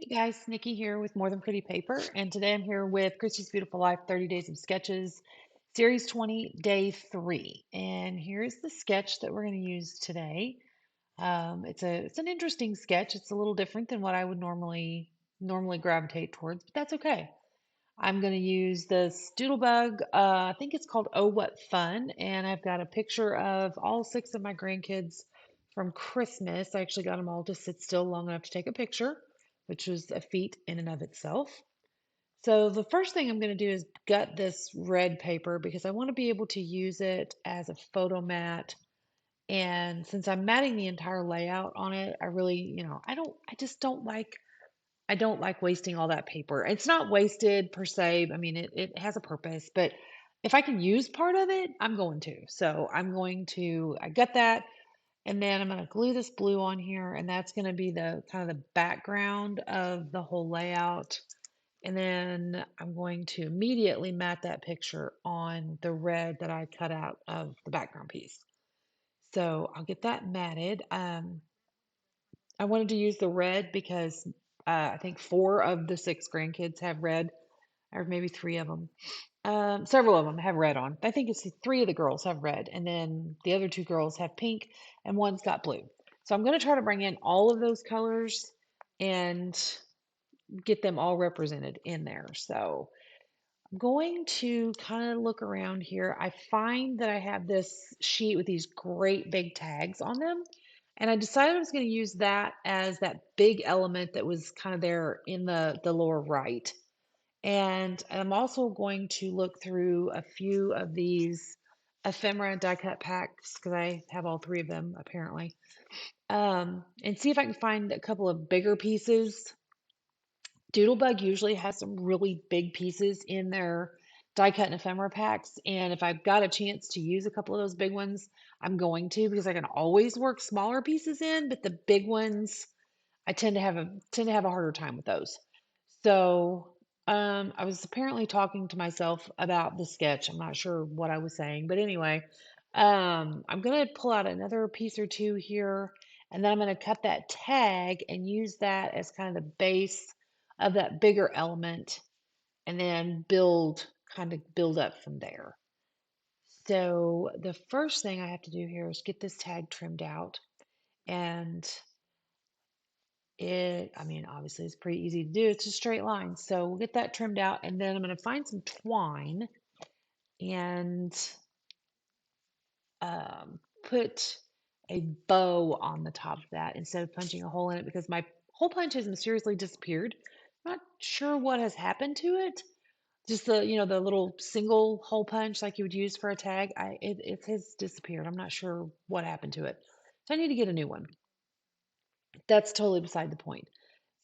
Hey guys, Nikki here with More Than Pretty Paper, and today I'm here with Christy's Beautiful Life 30 Days of Sketches, Series 20, Day 3. And here's the sketch that we're going to use today. It's an interesting sketch. It's a little different than what I would normally gravitate towards, but that's okay. I'm going to use this Doodlebug. I think it's called Oh What Fun, and I've got a picture of all six of my grandkids from Christmas. I actually got them all to sit still long enough to take a picture, which was a feat in and of itself. So the first thing I'm going to do is gut this red paper because I want to be able to use it as a photo mat. And since I'm matting the entire layout on it, I really, I just don't like wasting all that paper. It's not wasted per se. I mean, it has a purpose, but if I can use part of it, I'm going to. So I got that. And then I'm going to glue this blue on here, and that's going to be the kind of the background of the whole layout. And then I'm going to immediately mat that picture on the red that I cut out of the background piece. So I'll get that matted. I wanted to use the red because I think four of the six grandkids have red, or maybe three of them. Several of them have red on. I think it's three of the girls have red, and then the other two girls have pink, and one's got blue. So I'm going to try to bring in all of those colors and get them all represented in there. So I'm going to kind of look around here. I find that I have this sheet with these great big tags on them. And I decided I was going to use that as that big element that was kind of there in the lower right. And I'm also going to look through a few of these ephemera die cut packs because I have all three of them apparently. And see if I can find a couple of bigger pieces. Doodlebug usually has some really big pieces in their die cut and ephemera packs. And if I've got a chance to use a couple of those big ones, I'm going to because I can always work smaller pieces in, but the big ones I tend to have a harder time with those. So I was apparently talking to myself about the sketch. I'm not sure what I was saying, but anyway, I'm gonna pull out another piece or two here, and then I'm gonna cut that tag and use that as kind of the base of that bigger element, and then build up from there. So the first thing I have to do here is get this tag trimmed out, and I mean, obviously it's pretty easy to do. It's a straight line. So we'll get that trimmed out, and then I'm going to find some twine and put a bow on the top of that instead of punching a hole in it because my hole punch has mysteriously disappeared. I'm not sure what has happened to it. Just the little single hole punch like you would use for a tag. It has disappeared. I'm not sure what happened to it. So I need to get a new one. That's totally beside the point.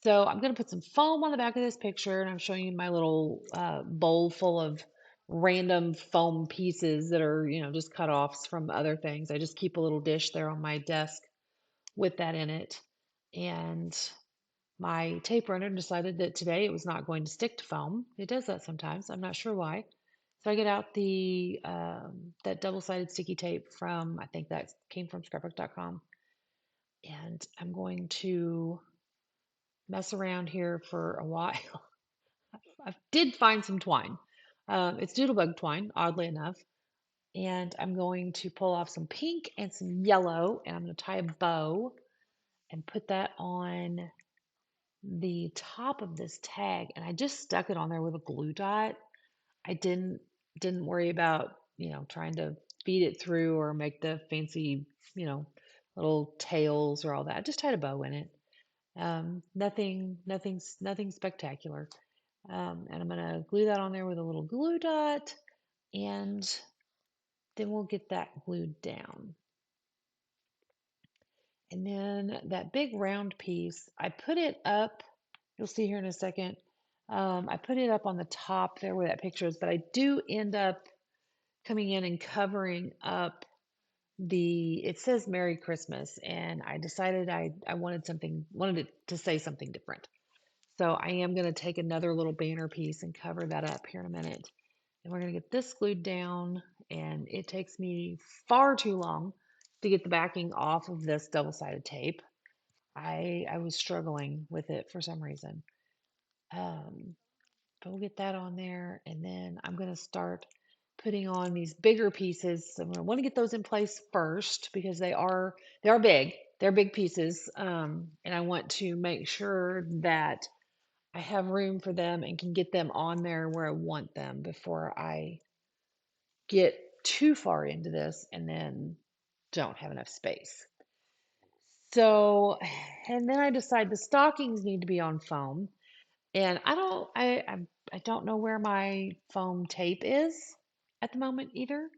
So I'm going to put some foam on the back of this picture, and I'm showing you my little bowl full of random foam pieces that are, just cut-offs from other things. I just keep a little dish there on my desk with that in it. And my tape runner decided that today it was not going to stick to foam. It does that sometimes. I'm not sure why. So I get out the that double-sided sticky tape from, I think that came from scrapbook.com, and I'm going to mess around here for a while. I did find some twine. It's doodlebug twine, oddly enough. And I'm going to pull off some pink and some yellow, and I'm going to tie a bow and put that on the top of this tag. And I just stuck it on there with a glue dot. I didn't worry about, trying to feed it through or make the fancy, you know, little tails or all that. I just tied a bow in it. Nothing spectacular. And I'm going to glue that on there with a little glue dot, and then we'll get that glued down. And then that big round piece, I put it up, you'll see here in a second. I put it up on the top there where that picture is, but I do end up coming in and covering up it says Merry Christmas, and I decided I wanted it to say something different. So I am going to take another little banner piece and cover that up here in a minute. And we're going to get this glued down, and it takes me far too long to get the backing off of this double-sided tape. I was struggling with it for some reason. Um, but we'll get that on there, and then I'm gonna start putting on these bigger pieces. So I'm gonna want to get those in place first because they are big. They're big pieces, and I want to make sure that I have room for them and can get them on there where I want them before I get too far into this and then don't have enough space. So, and then I decide the stockings need to be on foam, and I don't know where my foam tape is at the moment either.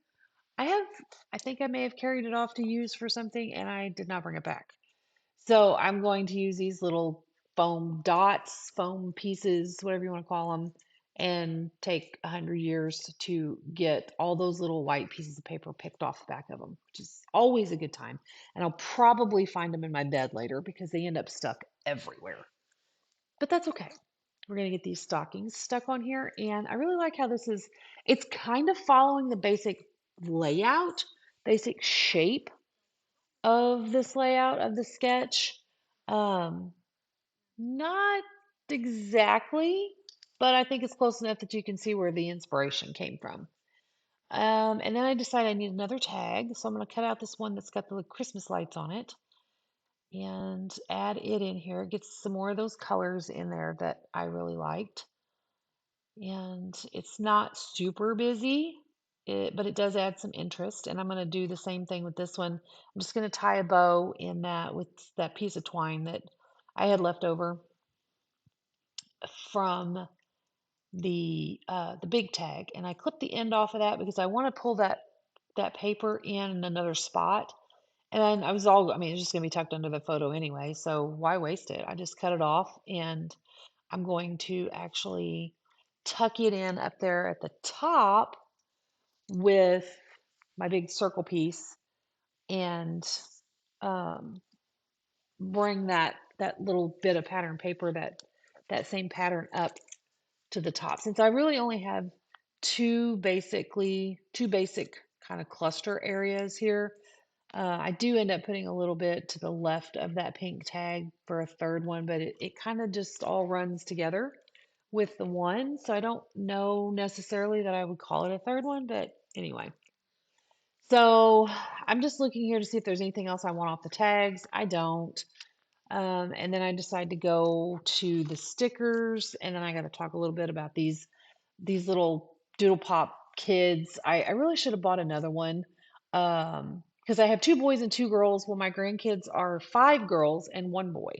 I have I think I may have carried it off to use for something and I did not bring it back. So I'm going to use these little foam dots, foam pieces, whatever you want to call them, and take 100 years to get all those little white pieces of paper picked off the back of them, which is always a good time. And I'll probably find them in my bed later because they end up stuck everywhere. But that's okay. We're going to get these stockings stuck on here. And I really like how it's kind of following the basic layout, basic shape of this layout of the sketch. Um, Not exactly, but I think it's close enough that you can see where the inspiration came from. And then I decided I need another tag, so I'm going to cut out this one that's got the Christmas lights on it and add it in here. Get some more of those colors in there that I really liked. And it's not super busy, but it does add some interest. And I'm going to do the same thing with this one. I'm just going to tie a bow in that with that piece of twine that I had left over from the big tag, and I clipped the end off of that because I want to pull that paper in another spot. And I mean, it's just going to be tucked under the photo anyway, so why waste it? I just cut it off, and I'm going to actually tuck it in up there at the top with my big circle piece and um, bring that little bit of pattern paper, that same pattern up to the top. Since I really only have two basic kind of cluster areas here, I do end up putting a little bit to the left of that pink tag for a third one, but it kind of just all runs together with the one. So I don't know necessarily that I would call it a third one, but anyway. So I'm just looking here to see if there's anything else I want off the tags. I don't. And then I decide to go to the stickers, and then I got to talk a little bit about these little Doodle Pop kids. I really should have bought another one because I have two boys and two girls. Well, my grandkids are five girls and one boy,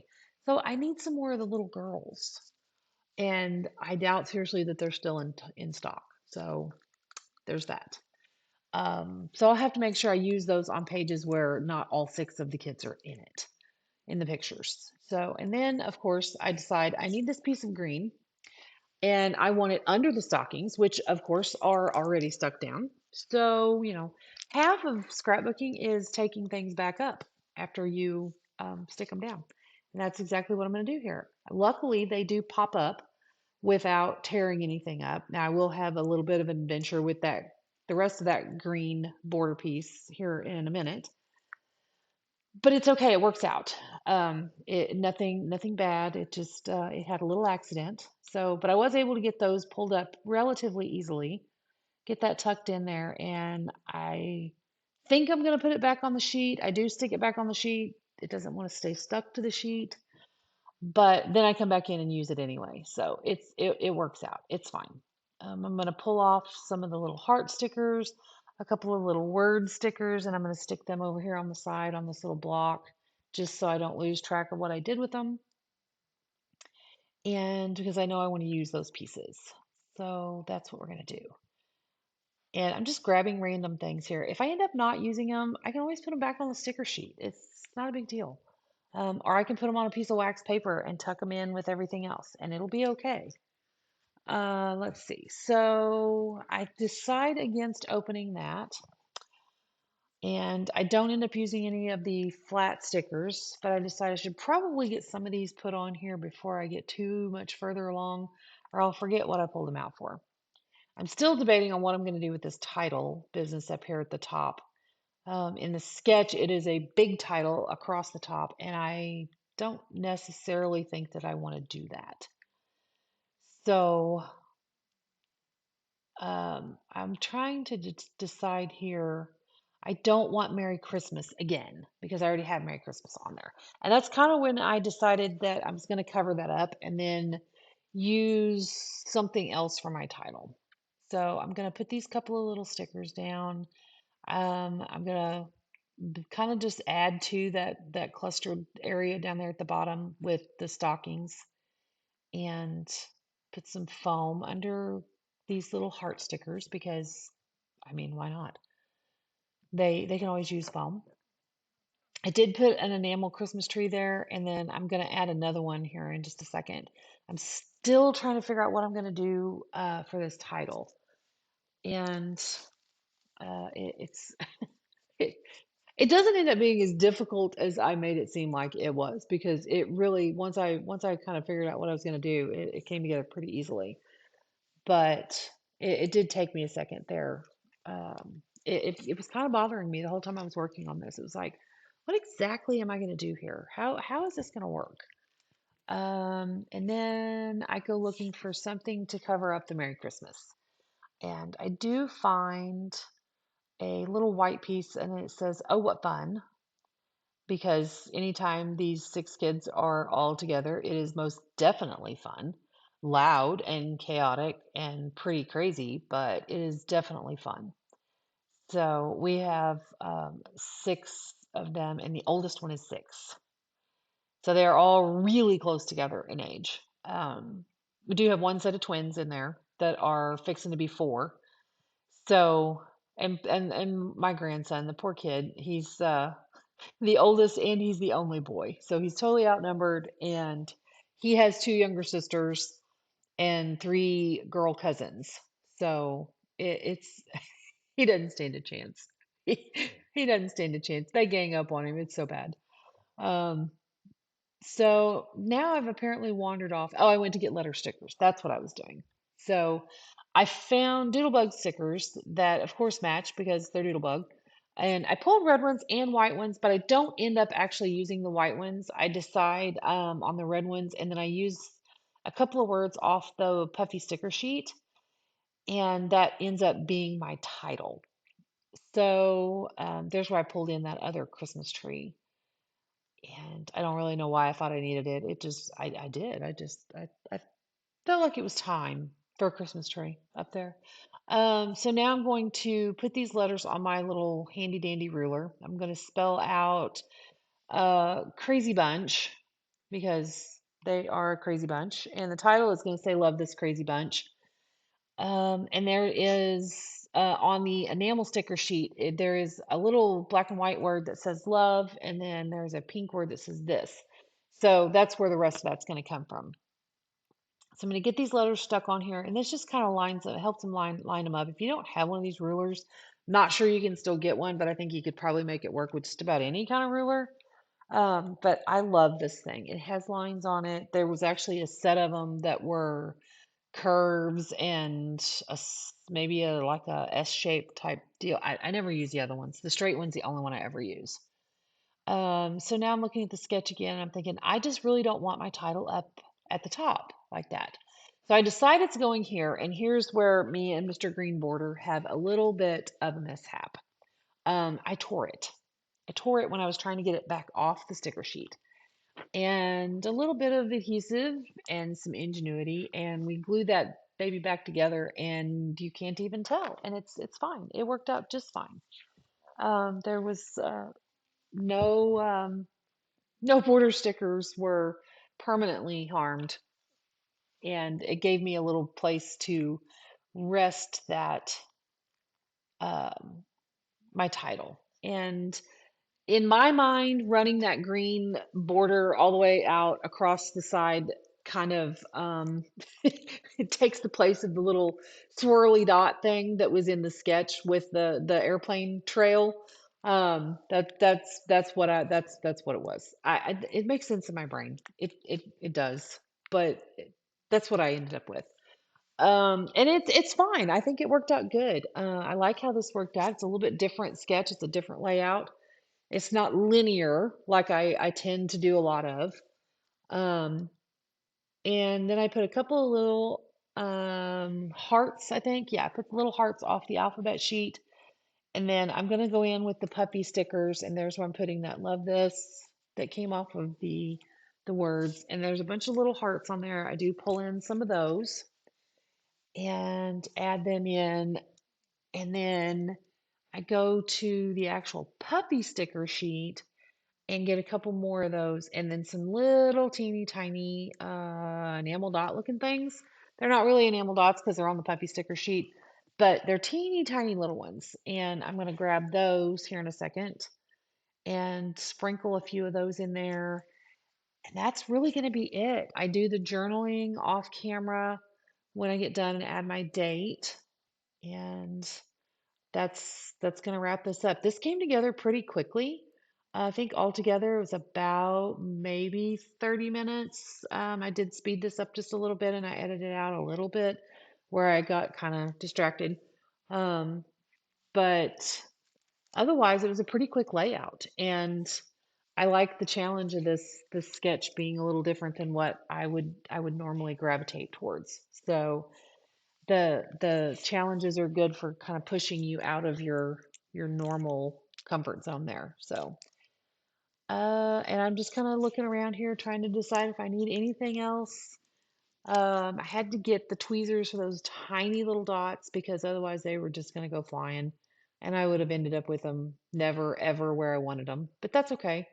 so I need some more of the little girls. And I doubt seriously that they're still in stock. So there's that. So I'll have to make sure I use those on pages where not all six of the kids are in it in the pictures. So, and then of course I decide I need this piece of green and I want it under the stockings, which of course are already stuck down. So, half of scrapbooking is taking things back up after you stick them down. And that's exactly what I'm going to do here. Luckily, they do pop up without tearing anything up. Now, I will have a little bit of an adventure with the rest of that green border piece here in a minute, but it's okay. It works out. Nothing bad. It just it had a little accident. So, but I was able to get those pulled up relatively easily, get that tucked in there, and I think I'm going to put it back on the sheet. I do stick it back on the sheet. It doesn't want to stay stuck to the sheet, but then I come back in and use it anyway. So it works out. It's fine. I'm going to pull off some of the little heart stickers, a couple of little word stickers, and I'm going to stick them over here on the side on this little block just so I don't lose track of what I did with them. And because I know I want to use those pieces. So that's what we're going to do. And I'm just grabbing random things here. If I end up not using them, I can always put them back on the sticker sheet. It's not a big deal. Or I can put them on a piece of wax paper and tuck them in with everything else, and it'll be okay. Let's see. So I decide against opening that, and I don't end up using any of the flat stickers, but I decide I should probably get some of these put on here before I get too much further along, or I'll forget what I pulled them out for. I'm still debating on what I'm going to do with this title business up here at the top. In the sketch, it is a big title across the top, and I don't necessarily think that I want to do that. So I'm trying to decide here. I don't want Merry Christmas again because I already have Merry Christmas on there. And that's kind of when I decided that I was going to cover that up and then use something else for my title. So I'm going to put these couple of little stickers down. I'm going to kind of just add to that clustered area down there at the bottom with the stockings and put some foam under these little heart stickers because I mean, why not? They can always use foam. I did put an enamel Christmas tree there, and then I'm going to add another one here in just a second. I'm still trying to figure out what I'm going to do for this title, and it's it, it doesn't end up being as difficult as I made it seem like it was because it really once I kind of figured out what I was going to do, it came together pretty easily. But it did take me a second there. It was kind of bothering me the whole time I was working on this. It was like, what exactly am I going to do here? How is this going to work? And then I go looking for something to cover up the Merry Christmas, and I do find a little white piece, and it says, "Oh, what fun!" Because anytime these six kids are all together, it is most definitely fun, loud and chaotic and pretty crazy, but it is definitely fun. So we have six of them, and the oldest one is six. So they are all really close together in age. We do have one set of twins in there that are fixing to be four. So, and my grandson, the poor kid, he's the oldest and he's the only boy. So he's totally outnumbered and he has two younger sisters and three girl cousins. So it's he doesn't stand a chance. He, he doesn't stand a chance. They gang up on him. It's so bad. Um, so now I've apparently wandered off. Oh, I went to get letter stickers. That's what I was doing. So I found Doodlebug stickers that, of course, match because they're Doodlebug. And I pulled red ones and white ones, but I don't end up actually using the white ones. I decide on the red ones, and then I use a couple of words off the puffy sticker sheet, and that ends up being my title. So there's where I pulled in that other Christmas tree. And I don't really know why I thought I needed it. It just, I did. I felt like it was time for a Christmas tree up there. So now I'm going to put these letters on my little handy dandy ruler. I'm going to spell out Crazy Bunch because they are a crazy bunch. And the title is going to say Love This Crazy Bunch. And there is on the enamel sticker sheet, there is a little black and white word that says love, and then there's a pink word that says this. So that's where the rest of that's going to come from. So I'm going to get these letters stuck on here, and this just kind of lines up, helps them line them up. If you don't have one of these rulers, not sure you can still get one, but I think you could probably make it work with just about any kind of ruler. But I love this thing. It has lines on it. There was actually a set of them that were curves and maybe a like a S-shaped type deal. I never use the other ones. The straight one's the only one I ever use. So now I'm looking at the sketch again and I'm thinking, I just really don't want my title up at the top like that. So I decided it's going here, and here's where me and Mr. Green Border have a little bit of a mishap. I tore it. I tore it when I was trying to get it back off the sticker sheet and a little bit of adhesive and some ingenuity, and we glued that baby back together, and you can't even tell, and it's fine. It worked out just fine. There was no no border stickers were permanently harmed, and it gave me a little place to rest that um, my title. And in my mind, running that green border all the way out across the side kind of it takes the place of the little swirly dot thing that was in the sketch with the airplane trail. That's what that's what it was. It makes sense in my brain. It does, but that's what I ended up with. And it's fine. I think it worked out good. I like how this worked out. It's a little bit different sketch. It's a different layout. It's not linear like I tend to do a lot of. Um, and then I put a couple of little hearts, I think. Yeah, I put the little hearts off the alphabet sheet. And then I'm going to go in with the puppy stickers, and there's where I'm putting that love this that came off of the words. And there's a bunch of little hearts on there. I do pull in some of those and add them in. And then I go to the actual puppy sticker sheet and get a couple more of those, and then some little teeny tiny enamel dot looking things. They're not really enamel dots because they're on the puppy sticker sheet, but they're teeny tiny little ones. And I'm going to grab those here in a second and sprinkle a few of those in there. And that's really going to be it. I do the journaling off camera when I get done and add my date. And that's gonna wrap this up. This came together pretty quickly. I think altogether it was about maybe 30 minutes. I did speed this up just a little bit and I edited out a little bit where I got kind of distracted. Um, but otherwise, it was a pretty quick layout, and I like the challenge of this sketch being a little different than what I would normally gravitate towards. So the challenges are good for kind of pushing you out of your normal comfort zone there. So, and I'm just kind of looking around here trying to decide if I need anything else. I had to get the tweezers for those tiny little dots because otherwise they were just going to go flying, and I would have ended up with them never ever where I wanted them. But that's okay.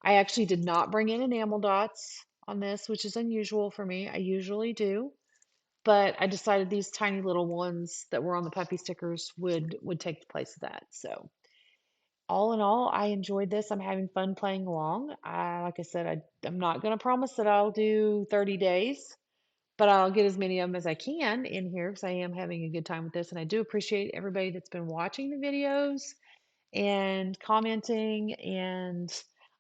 I actually did not bring in enamel dots on this, which is unusual for me. I usually do. But I decided these tiny little ones that were on the puppy stickers would take the place of that. So all in all, I enjoyed this. I'm having fun playing along. Like I said, I'm not going to promise that I'll do 30 days, but I'll get as many of them as I can in here because I am having a good time with this. And I do appreciate everybody that's been watching the videos and commenting. And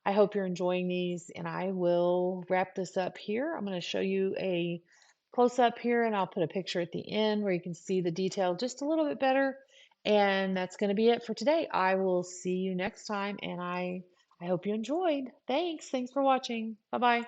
I hope you're enjoying these. And I will wrap this up here. I'm going to show you a close up here, and I'll put a picture at the end where you can see the detail just a little bit better. And that's going to be it for today. I will see you next time, and I hope you enjoyed. Thanks. Thanks for watching. Bye bye.